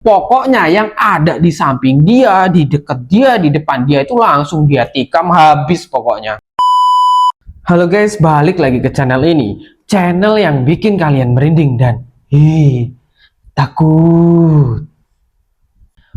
Pokoknya yang ada di samping dia, di dekat dia, di depan dia itu langsung dia tikam habis pokoknya. Halo guys, balik lagi ke channel ini. Channel yang bikin kalian merinding dan takut.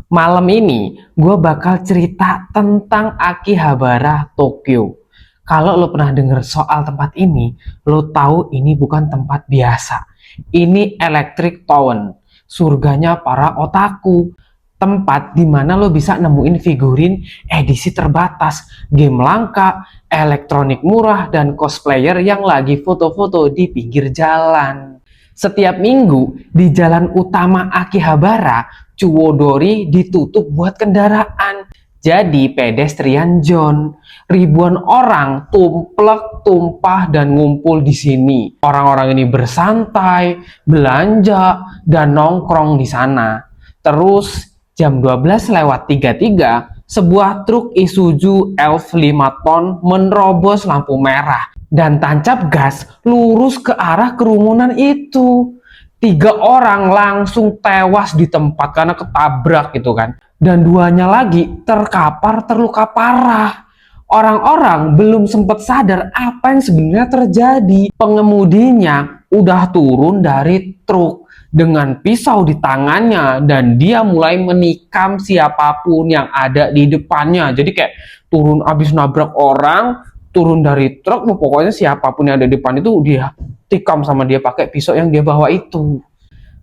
Malam ini gue bakal cerita tentang Akihabara, Tokyo. Kalau lo pernah denger soal tempat ini, lo tahu ini bukan tempat biasa. Ini Electric Town, surganya para otaku. Tempat dimana lo bisa nemuin figurin edisi terbatas, game langka, elektronik murah, dan cosplayer yang lagi foto-foto di pinggir jalan. Setiap minggu di jalan utama Akihabara, Chuwodori ditutup buat kendaraan. Jadi pedestrian zone. Ribuan orang tumplek, tumpah, dan ngumpul di sini. Orang-orang ini bersantai, belanja, dan nongkrong di sana. Terus jam 12:33, sebuah truk Isuzu Elf 5 ton menerobos lampu merah dan tancap gas lurus ke arah kerumunan itu. 3 orang langsung tewas di tempat karena ketabrak gitu kan. Dan 2-nya lagi terkapar terluka parah. Orang-orang belum sempat sadar apa yang sebenarnya terjadi. Pengemudinya udah turun dari truk dengan pisau di tangannya dan dia mulai menikam siapapun yang ada di depannya. Jadi kayak turun abis nabrak orang, turun dari truk, pokoknya siapapun yang ada di depan itu dia tikam sama dia pakai pisau yang dia bawa itu.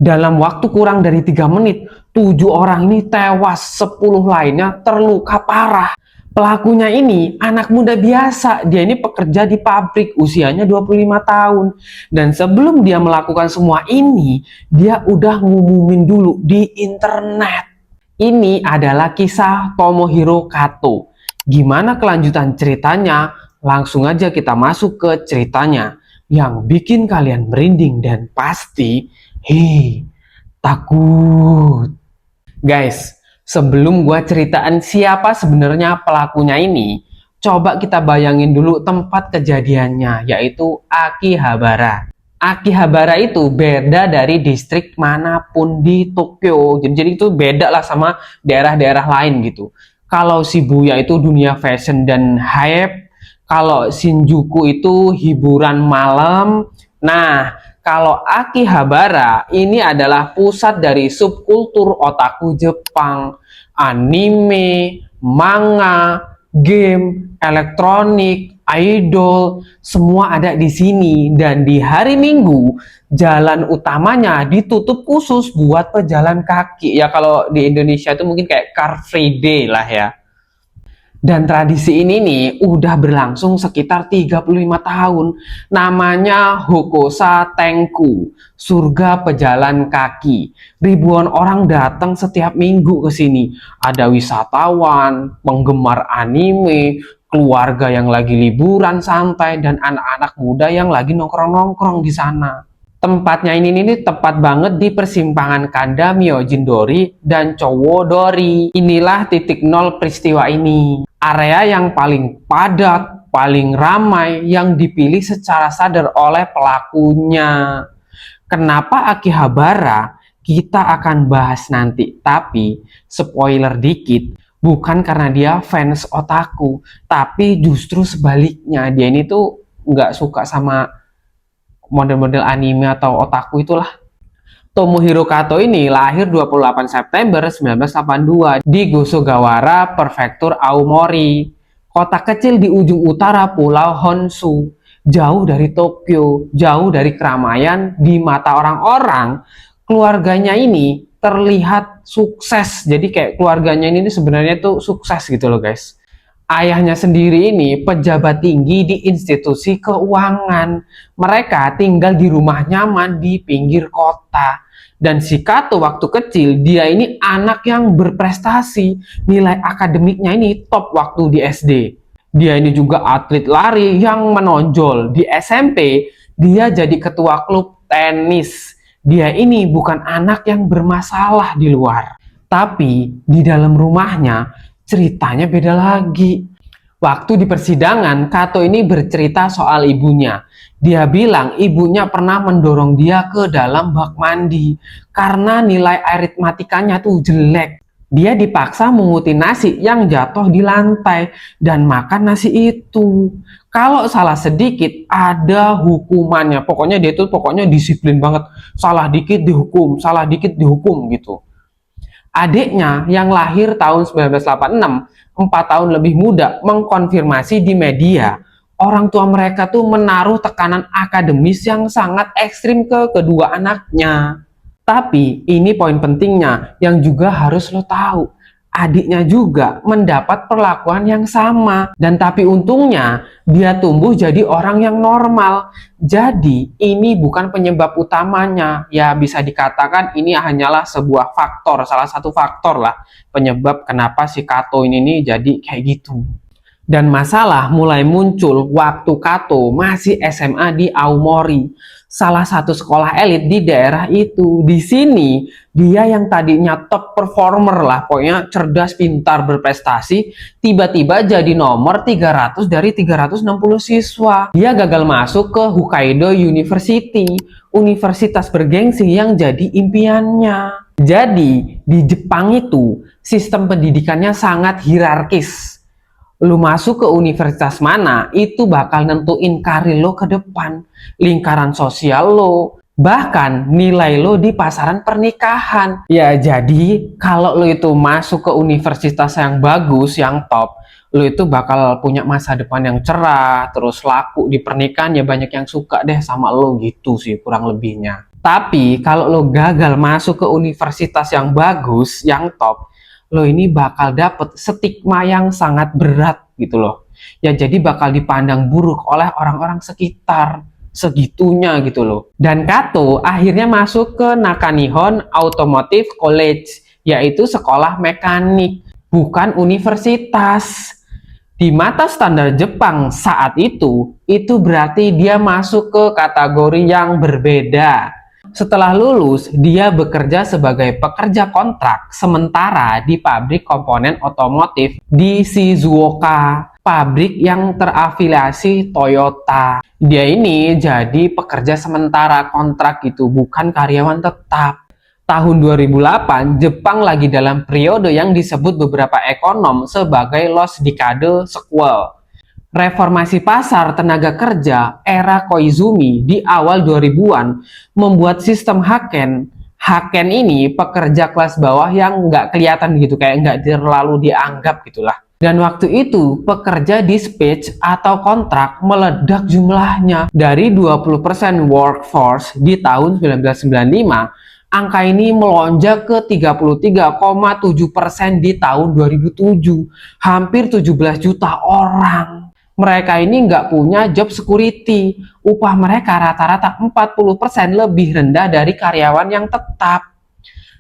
Dalam waktu kurang dari 3 menit, 7 orang ini tewas, 10 lainnya terluka parah. Pelakunya ini anak muda biasa, dia ini pekerja di pabrik, usianya 25 tahun. Dan sebelum dia melakukan semua ini, dia udah ngumumin dulu di internet. Ini adalah kisah Tomohiro Kato. Gimana kelanjutan ceritanya? Langsung aja kita masuk ke ceritanya yang bikin kalian merinding dan pasti takut. Guys, sebelum gua ceritain siapa sebenarnya pelakunya ini, coba kita bayangin dulu tempat kejadiannya, yaitu Akihabara. Akihabara itu beda dari distrik manapun di Tokyo. Jadi itu beda lah sama daerah-daerah lain gitu. Kalau Shibuya itu dunia fashion dan hype, kalau Shinjuku itu hiburan malam. Nah, kalau Akihabara ini adalah pusat dari subkultur otaku Jepang, anime, manga, game, elektronik, idol, semua ada di sini. Dan di hari Minggu, jalan utamanya ditutup khusus buat pejalan kaki. Ya kalau di Indonesia itu mungkin kayak Car Free Day lah ya. Dan tradisi ini nih udah berlangsung sekitar 35 tahun. Namanya Hokosa Tenku, surga pejalan kaki. Ribuan orang datang setiap minggu ke sini. Ada wisatawan, penggemar anime, keluarga yang lagi liburan santai, dan anak-anak muda yang lagi nongkrong-nongkrong di sana. Tempatnya ini tepat banget di persimpangan Kanda Myojindori dan Chowodori. Inilah titik nol peristiwa ini. Area yang paling padat, paling ramai, yang dipilih secara sadar oleh pelakunya. Kenapa Akihabara? Kita akan bahas nanti. Tapi spoiler dikit, bukan karena dia fans otaku, tapi justru sebaliknya. Dia ini tuh nggak suka sama model-model anime atau otaku itulah. Tomohiro Kato ini lahir 28 September 1982 di Gosogawara, Prefektur Aomori, kota kecil di ujung utara Pulau Honshu, jauh dari Tokyo, jauh dari keramaian. Di mata orang-orang, keluarganya ini terlihat sukses. Jadi kayak keluarganya ini sebenarnya tuh sukses gitu loh guys. Ayahnya sendiri ini pejabat tinggi di institusi keuangan. Mereka tinggal di rumah nyaman di pinggir kota. Dan si Kato waktu kecil, dia ini anak yang berprestasi. Nilai akademiknya ini top waktu di SD. Dia ini juga atlet lari yang menonjol. Di SMP, dia jadi ketua klub tenis. Dia ini bukan anak yang bermasalah di luar. Tapi di dalam rumahnya, ceritanya beda lagi. Waktu di persidangan, Kato ini bercerita soal ibunya. Dia bilang ibunya pernah mendorong dia ke dalam bak mandi karena nilai aritmatikanya tuh jelek. Dia dipaksa menguti nasi yang jatuh di lantai dan makan nasi itu. Kalau salah sedikit ada hukumannya. Pokoknya disiplin banget. Salah dikit dihukum, salah dikit dihukum gitu. Adiknya yang lahir tahun 1986, 4 tahun lebih muda, mengkonfirmasi di media orang tua mereka tuh menaruh tekanan akademis yang sangat ekstrim ke kedua anaknya. Tapi ini poin pentingnya yang juga harus lo tahu. Adiknya juga mendapat perlakuan yang sama. Dan tapi untungnya dia tumbuh jadi orang yang normal. Jadi ini bukan penyebab utamanya. Ya bisa dikatakan ini hanyalah sebuah faktor, salah satu faktor lah penyebab kenapa si Kato ini nih jadi kayak gitu. Dan masalah mulai muncul waktu Kato masih SMA di Aomori, salah satu sekolah elit di daerah itu. Di sini dia yang tadinya top performer lah, pokoknya cerdas, pintar, berprestasi, tiba-tiba jadi nomor 300 dari 360 siswa. Dia gagal masuk ke Hokkaido University, universitas bergengsi yang jadi impiannya. Jadi di Jepang itu sistem pendidikannya sangat hierarkis. Lu masuk ke universitas mana, itu bakal nentuin karir lo ke depan, lingkaran sosial lo, bahkan nilai lo di pasaran pernikahan. Ya jadi kalau lo itu masuk ke universitas yang bagus, yang top, lo itu bakal punya masa depan yang cerah, terus laku di pernikahan, ya banyak yang suka deh sama lo gitu sih kurang lebihnya. Tapi kalau lo gagal masuk ke universitas yang bagus, yang top, lo ini bakal dapet stigma yang sangat berat gitu loh. Ya jadi bakal dipandang buruk oleh orang-orang sekitar, segitunya gitu loh. Dan Kato akhirnya masuk ke Nakanihon Automotive College, yaitu sekolah mekanik, bukan universitas. Di mata standar Jepang saat itu berarti dia masuk ke kategori yang berbeda. Setelah lulus, dia bekerja sebagai pekerja kontrak sementara di pabrik komponen otomotif di Shizuoka, pabrik yang terafiliasi Toyota. Dia ini jadi pekerja sementara kontrak gitu, bukan karyawan tetap. Tahun 2008, Jepang lagi dalam periode yang disebut beberapa ekonom sebagai Lost Decade Sequel. Reformasi pasar tenaga kerja era Koizumi di awal 2000-an membuat sistem Haken. Haken ini pekerja kelas bawah yang nggak kelihatan gitu, kayak nggak terlalu dianggap gitulah. Dan waktu itu pekerja dispatch atau kontrak meledak jumlahnya. Dari 20% workforce di tahun 1995, angka ini melonjak ke 33,7% di tahun 2007, hampir 17 juta orang. Mereka ini nggak punya job security. Upah mereka rata-rata 40% lebih rendah dari karyawan yang tetap.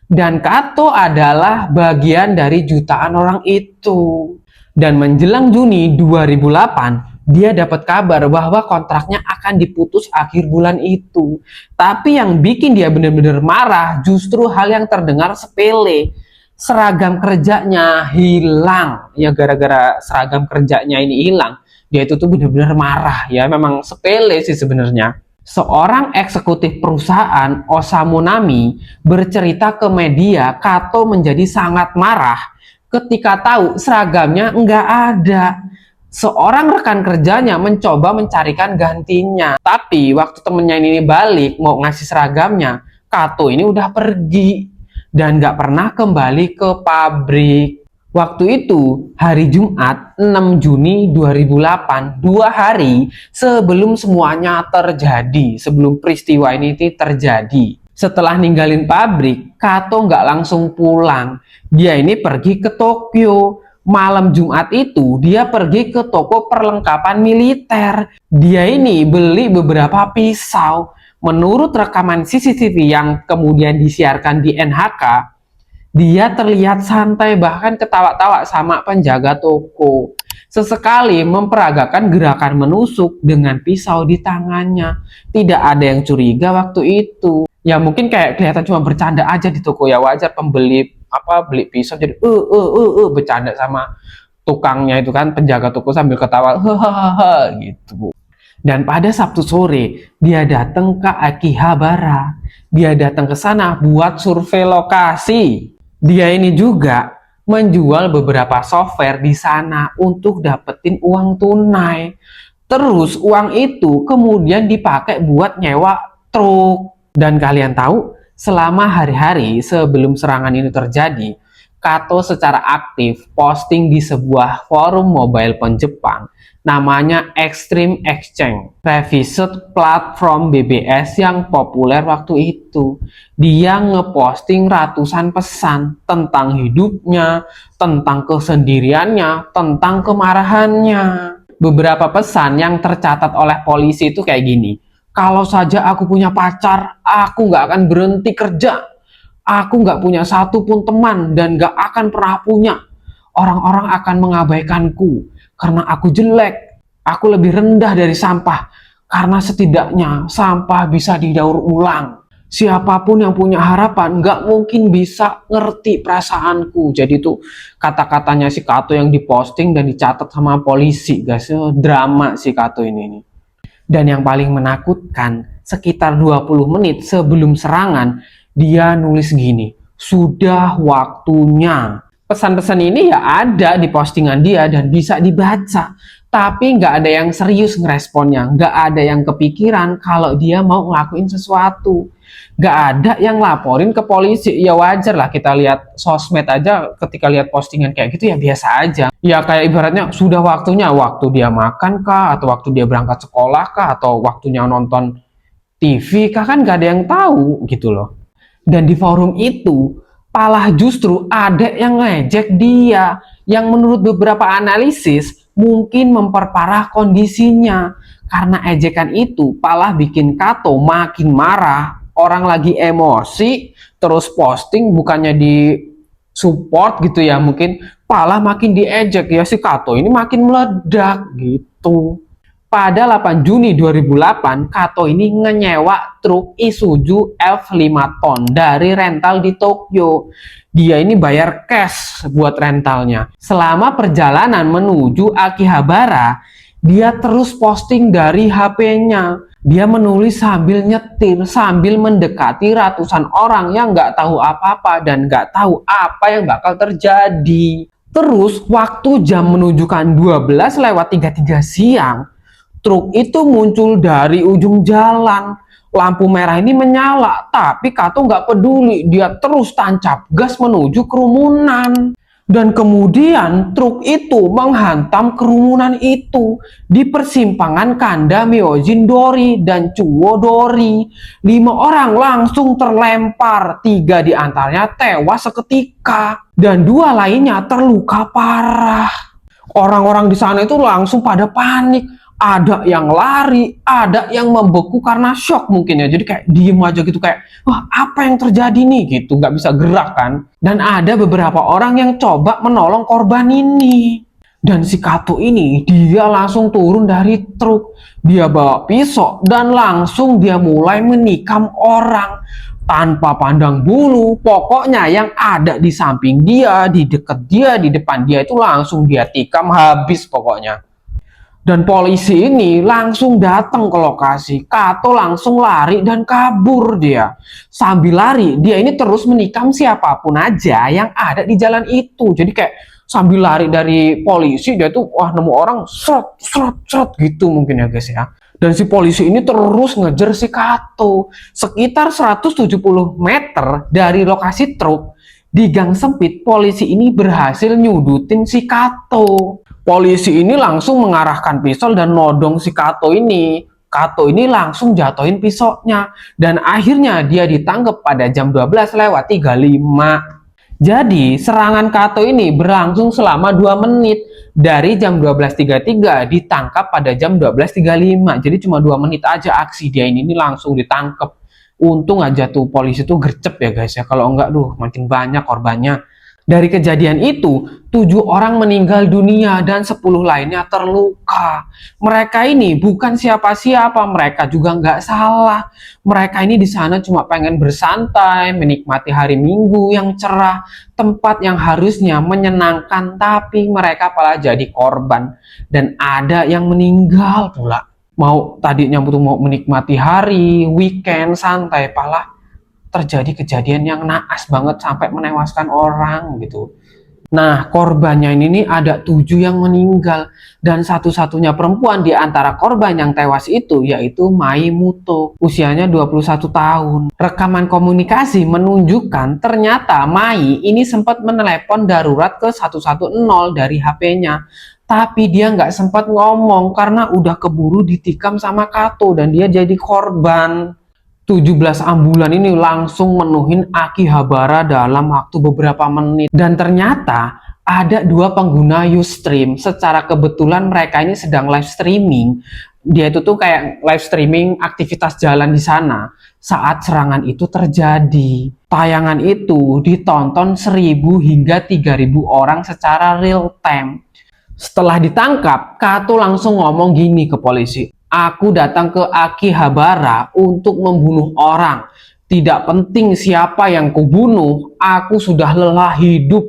Dan Kato adalah bagian dari jutaan orang itu. Dan menjelang Juni 2008, dia dapat kabar bahwa kontraknya akan diputus akhir bulan itu. Tapi yang bikin dia benar-benar marah justru hal yang terdengar sepele. Seragam kerjanya hilang. Ya gara-gara seragam kerjanya ini hilang, dia itu tuh benar-benar marah. Ya memang sepele sih sebenarnya. Seorang eksekutif perusahaan, Osamu Nami, bercerita ke media Kato menjadi sangat marah ketika tahu seragamnya nggak ada. Seorang rekan kerjanya mencoba mencarikan gantinya, tapi waktu temennya ini balik mau ngasih seragamnya, Kato ini udah pergi dan nggak pernah kembali ke pabrik. Waktu itu, hari Jumat 6 Juni 2008, 2 hari sebelum semuanya terjadi, sebelum peristiwa ini terjadi. Setelah ninggalin pabrik, Kato nggak langsung pulang. Dia ini pergi ke Tokyo. Malam Jumat itu, dia pergi ke toko perlengkapan militer. Dia ini beli beberapa pisau. Menurut rekaman CCTV yang kemudian disiarkan di NHK, dia terlihat santai bahkan ketawa-tawa sama penjaga toko. Sesekali memperagakan gerakan menusuk dengan pisau di tangannya. Tidak ada yang curiga waktu itu. Ya mungkin kayak kelihatan cuma bercanda aja di toko, ya wajar pembeli beli pisau jadi bercanda sama tukangnya itu kan, penjaga toko sambil ketawa, hahaha gitu. Dan pada Sabtu sore, dia datang ke Akihabara. Dia datang ke sana buat survei lokasi. Dia ini juga menjual beberapa software di sana untuk dapetin uang tunai. Terus uang itu kemudian dipakai buat nyewa truk. Dan kalian tahu, selama hari-hari sebelum serangan ini terjadi, Kato secara aktif posting di sebuah forum mobile phone Jepang namanya Extreme Exchange, revised platform BBS yang populer waktu itu. Dia ngeposting ratusan pesan tentang hidupnya, tentang kesendiriannya, tentang kemarahannya. Beberapa pesan yang tercatat oleh polisi itu kayak gini: kalau saja aku punya pacar, aku nggak akan berhenti kerja. Aku nggak punya satu pun teman dan nggak akan pernah punya. Orang-orang akan mengabaikanku karena aku jelek. Aku lebih rendah dari sampah karena setidaknya sampah bisa didaur ulang. Siapapun yang punya harapan nggak mungkin bisa ngerti perasaanku. Jadi itu kata-katanya si Kato yang diposting dan dicatat sama polisi, guys. Drama si Kato ini. Dan yang paling menakutkan, sekitar 20 menit sebelum serangan, dia nulis gini, sudah waktunya. Pesan-pesan ini ya ada di postingan dia dan bisa dibaca. Tapi nggak ada yang serius ngeresponnya. Nggak ada yang kepikiran kalau dia mau ngelakuin sesuatu. Nggak ada yang laporin ke polisi. Ya wajar lah, kita lihat sosmed aja ketika lihat postingan kayak gitu ya biasa aja. Ya kayak ibaratnya sudah waktunya, waktu dia makan kah, atau waktu dia berangkat sekolah kah, atau waktunya nonton TV kah, kan nggak ada yang tahu gitu loh. Dan di forum itu malah justru ada yang ngejek dia, yang menurut beberapa analisis mungkin memperparah kondisinya. Karena ejekan itu malah bikin Kato makin marah. Orang lagi emosi terus posting, bukannya di support gitu ya, mungkin malah makin diejek. Ya si Kato ini makin meledak gitu. Pada 8 Juni 2008, Kato ini ngenyewa truk Isuzu F5 ton dari rental di Tokyo. Dia ini bayar cash buat rentalnya. Selama perjalanan menuju Akihabara, dia terus posting dari HP-nya. Dia menulis sambil nyetir, sambil mendekati ratusan orang yang nggak tahu apa-apa dan nggak tahu apa yang bakal terjadi. Terus waktu jam menunjukkan 12:33 siang, truk itu muncul dari ujung jalan. Lampu merah ini menyala, tapi Kato nggak peduli. Dia terus tancap gas menuju kerumunan. Dan kemudian truk itu menghantam kerumunan itu di persimpangan Kanda Myojin Dori dan Chuo Dori. 5 orang langsung terlempar, 3 diantaranya tewas seketika dan 2 lainnya terluka parah. Orang-orang di sana itu langsung pada panik. Ada yang lari, ada yang membeku karena shock mungkin ya. Jadi kayak diem aja gitu, kayak wah apa yang terjadi nih gitu, nggak bisa gerak kan. Dan ada beberapa orang yang coba menolong korban ini. Dan si Kato ini dia langsung turun dari truk. Dia bawa pisau dan langsung dia mulai menikam orang tanpa pandang bulu. Pokoknya yang ada di samping dia, di dekat dia, di depan dia itu langsung dia tikam habis pokoknya. Dan polisi ini langsung datang ke lokasi. Kato langsung lari dan kabur dia. Sambil lari, dia ini terus menikam siapapun aja yang ada di jalan itu. Jadi kayak sambil lari dari polisi, dia tuh wah nemu orang, seret, seret, seret gitu mungkin ya guys ya. Dan si polisi ini terus ngejar si Kato. Sekitar 170 meter dari lokasi truk, di gang sempit, polisi ini berhasil nyudutin si Kato. Polisi ini langsung mengarahkan pisau dan nodong si Kato ini. Kato ini langsung jatuhin pisaunya. Dan akhirnya dia ditangkap pada jam 12:35. Jadi serangan Kato ini berlangsung selama 2 menit. Dari jam 12:33 ditangkap pada jam 12:35. Jadi cuma 2 menit aja aksi dia ini langsung ditangkap. Untung aja tuh polisi tuh gercep ya guys ya. Kalau enggak makin banyak korbannya. Dari kejadian itu, 7 orang meninggal dunia dan 10 lainnya terluka. Mereka ini bukan siapa-siapa, mereka juga nggak salah. Mereka ini di sana cuma pengen bersantai, menikmati hari Minggu yang cerah, tempat yang harusnya menyenangkan, tapi mereka malah jadi korban. Dan ada yang meninggal pula. Tadinya mau menikmati hari, weekend, santai, malah terjadi kejadian yang naas banget sampai menewaskan orang gitu. Nah, korbannya ini nih ada 7 yang meninggal dan satu-satunya perempuan di antara korban yang tewas itu yaitu Mai Muto, usianya 21 tahun. Rekaman komunikasi menunjukkan ternyata Mai ini sempat menelepon darurat ke 110 dari HP-nya. Tapi dia nggak sempat ngomong karena udah keburu ditikam sama Kato dan dia jadi korban. 17 ambulan ini langsung menuhin Akihabara dalam waktu beberapa menit. Dan ternyata ada 2 pengguna Ustream. Secara kebetulan mereka ini sedang live streaming. Dia itu tuh kayak live streaming aktivitas jalan di sana saat serangan itu terjadi. Tayangan itu ditonton 1.000 hingga 3.000 orang secara real time. Setelah ditangkap, Kato langsung ngomong gini ke polisi. Aku datang ke Akihabara untuk membunuh orang. Tidak penting siapa yang kubunuh, aku sudah lelah hidup.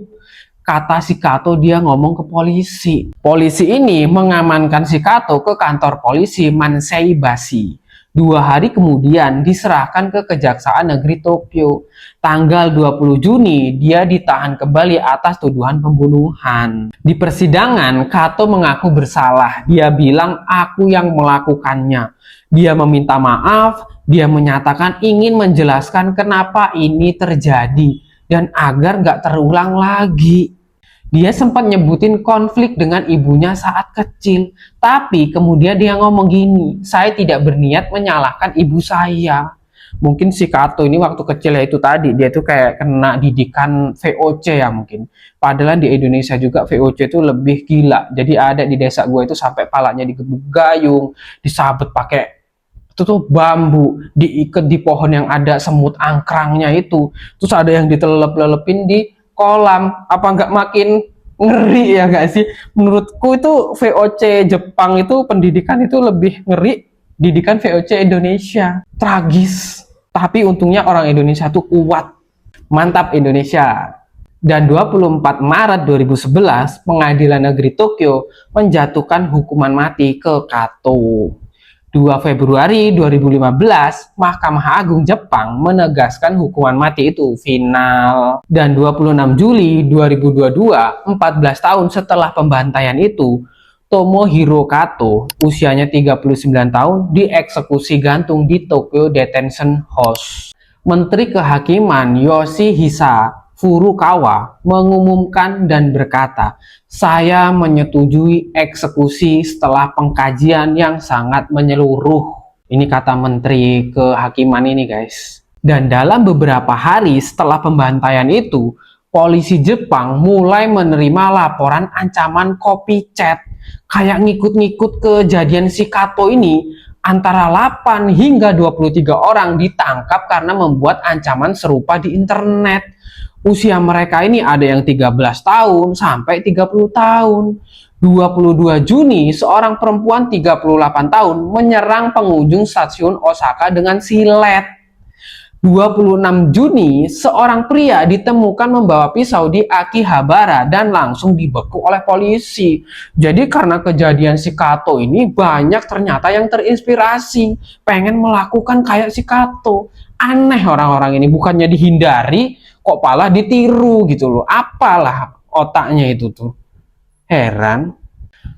Kata si Kato, dia ngomong ke polisi. Polisi ini mengamankan si Kato ke kantor polisi Manseibashi. 2 hari kemudian diserahkan ke Kejaksaan Negeri Tokyo. Tanggal 20 Juni dia ditahan kembali atas tuduhan pembunuhan. Di persidangan, Kato mengaku bersalah. Dia bilang aku yang melakukannya. Dia meminta maaf, dia menyatakan ingin menjelaskan kenapa ini terjadi dan agar nggak terulang lagi. Dia sempat nyebutin konflik dengan ibunya saat kecil, tapi kemudian dia ngomong gini, saya tidak berniat menyalahkan ibu saya. Mungkin si Kato ini waktu kecil ya itu tadi, dia tuh kayak kena didikan VOC ya mungkin. Padahal di Indonesia juga VOC itu lebih gila. Jadi ada di desa gue itu sampai palanya digebuk gayung, disabet pakai itu tuh bambu, diikat di pohon yang ada semut angkrangnya itu. Terus ada yang ditelelep-lelepin di kolam. Apa nggak makin ngeri ya nggak sih? Menurutku itu VOC Jepang itu pendidikan itu lebih ngeri didikan VOC Indonesia. Tragis. Tapi untungnya orang Indonesia tuh kuat. Mantap Indonesia. Dan 24 Maret 2011, Pengadilan Negeri Tokyo menjatuhkan hukuman mati ke Kato. 2 Februari 2015, Mahkamah Agung Jepang menegaskan hukuman mati itu final. Dan 26 Juli 2022, 14 tahun setelah pembantaian itu, Tomohiro Kato, usianya 39 tahun, dieksekusi gantung di Tokyo Detention House. Menteri Kehakiman Yoshihisa Furukawa mengumumkan dan berkata, saya menyetujui eksekusi setelah pengkajian yang sangat menyeluruh. Ini kata Menteri Kehakiman ini guys. Dan dalam beberapa hari setelah pembantaian itu, polisi Jepang mulai menerima laporan ancaman copycat. Kayak ngikut-ngikut kejadian si Kato ini, antara 8 hingga 23 orang ditangkap karena membuat ancaman serupa di internet. Usia mereka ini ada yang 13 tahun sampai 30 tahun. 22 Juni, seorang perempuan 38 tahun menyerang pengunjung stasiun Osaka dengan silet. 26 Juni, seorang pria ditemukan membawa pisau di Akihabara dan langsung dibekuk oleh polisi. Jadi karena kejadian si Kato ini banyak ternyata yang terinspirasi, pengen melakukan kayak si Kato. Aneh orang-orang ini, bukannya dihindari, kok malah ditiru gitu loh. Apalah otaknya itu tuh. Heran.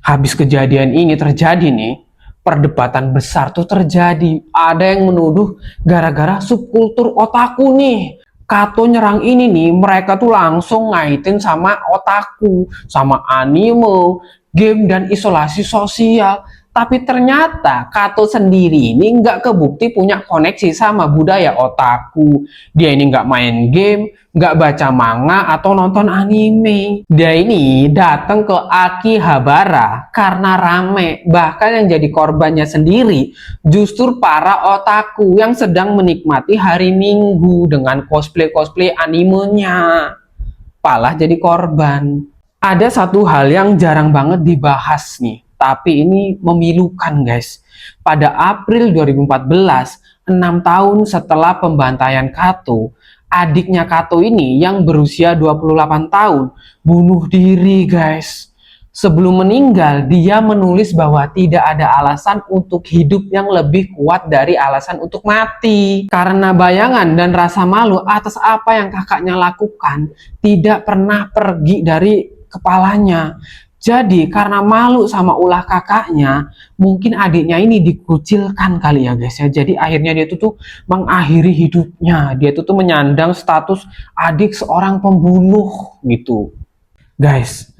Habis kejadian ini terjadi nih, perdebatan besar tuh terjadi. Ada yang menuduh gara-gara subkultur otaku nih. Kato nyerang ini nih, mereka tuh langsung ngaitin sama otaku, sama anime, game, dan isolasi sosial. Tapi ternyata Kato sendiri ini nggak kebukti punya koneksi sama budaya otaku. Dia ini nggak main game, nggak baca manga atau nonton anime. Dia ini datang ke Akihabara karena rame. Bahkan yang jadi korbannya sendiri justru para otaku yang sedang menikmati hari Minggu dengan cosplay-cosplay animenya. malah jadi korban. Ada satu hal yang jarang banget dibahas nih, tapi ini memilukan guys. Pada April 2014, 6 tahun setelah pembantaian Kato, adiknya Kato ini yang berusia 28 tahun bunuh diri guys. Sebelum meninggal, dia menulis bahwa tidak ada alasan untuk hidup yang lebih kuat dari alasan untuk mati. Karena bayangan dan rasa malu atas apa yang kakaknya lakukan tidak pernah pergi dari kepalanya. Jadi karena malu sama ulah kakaknya, mungkin adiknya ini dikucilkan kali ya guys ya. Jadi akhirnya dia tuh mengakhiri hidupnya. Dia tuh menyandang status adik seorang pembunuh gitu. Guys,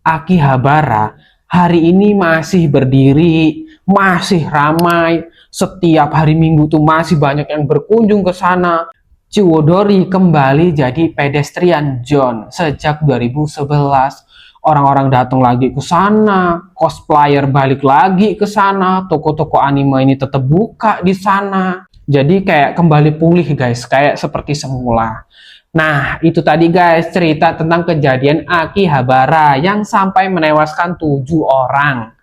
Akihabara hari ini masih berdiri, masih ramai. Setiap hari Minggu tuh masih banyak yang berkunjung ke sana. Ciwodori kembali jadi pedestrian zone sejak 2011. Orang-orang datang lagi ke sana, cosplayer balik lagi ke sana, toko-toko anime ini tetap buka di sana. Jadi kayak kembali pulih guys, kayak seperti semula. Nah, itu tadi guys cerita tentang kejadian Akihabara yang sampai menewaskan 7 orang.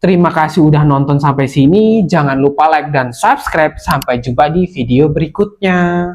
Terima kasih udah nonton sampai sini. Jangan lupa like dan subscribe. Sampai jumpa di video berikutnya.